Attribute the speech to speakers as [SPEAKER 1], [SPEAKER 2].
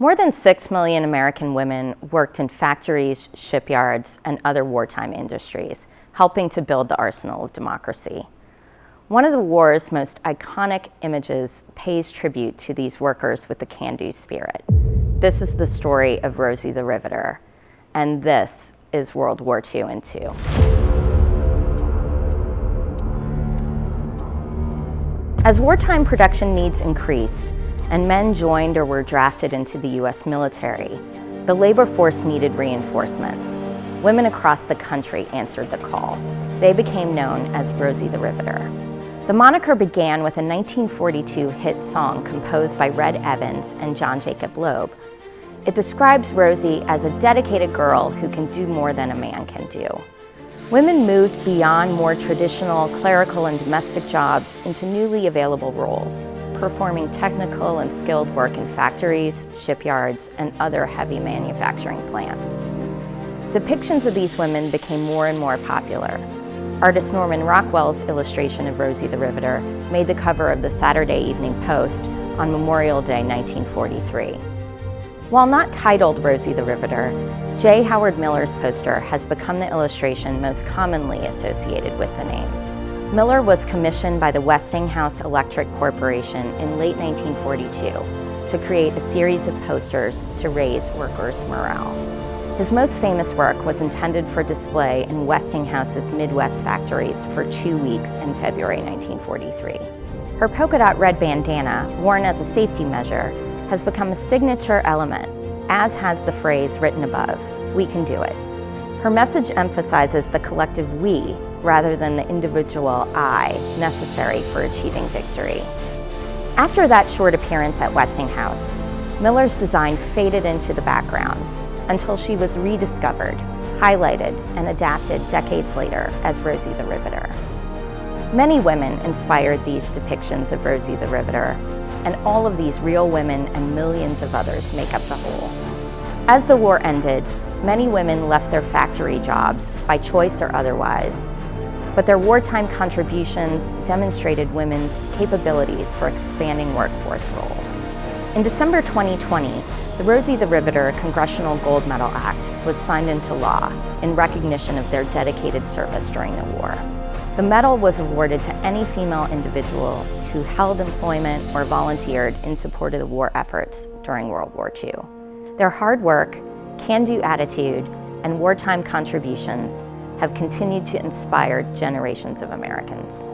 [SPEAKER 1] More than 6 million American women worked in factories, shipyards, and other wartime industries, helping to build the arsenal of democracy. One of the war's most iconic images pays tribute to these workers with the can-do spirit. This is the story of Rosie the Riveter, and this is World War II in two. As wartime production needs increased, and men joined or were drafted into the US military, the labor force needed reinforcements. Women across the country answered the call. They became known as Rosie the Riveter. The moniker began with a 1942 hit song composed by Red Evans and John Jacob Loeb. It describes Rosie as a dedicated girl who can do more than a man can do. Women moved beyond more traditional clerical and domestic jobs into newly available roles, performing technical and skilled work in factories, shipyards, and other heavy manufacturing plants. Depictions of these women became more and more popular. Artist Norman Rockwell's illustration of Rosie the Riveter made the cover of the Saturday Evening Post on Memorial Day 1943. While not titled Rosie the Riveter, J. Howard Miller's poster has become the illustration most commonly associated with the name. Miller was commissioned by the Westinghouse Electric Corporation in late 1942 to create a series of posters to raise workers' morale. His most famous work was intended for display in Westinghouse's Midwest factories for 2 weeks in February 1943. Her polka-dot red bandana, worn as a safety measure, has become a signature element, as has the phrase written above, "We can do it." Her message emphasizes the collective we rather than the individual I necessary for achieving victory. After that short appearance at Westinghouse, Miller's design faded into the background until she was rediscovered, highlighted, and adapted decades later as Rosie the Riveter. Many women inspired these depictions of Rosie the Riveter, and all of these real women and millions of others make up the whole. As the war ended, many women left their factory jobs, by choice or otherwise, but their wartime contributions demonstrated women's capabilities for expanding workforce roles. In December 2020, the Rosie the Riveter Congressional Gold Medal Act was signed into law in recognition of their dedicated service during the war. The medal was awarded to any female individual who held employment or volunteered in support of the war efforts during World War II. Their hard work, can-do attitude, and wartime contributions have continued to inspire generations of Americans.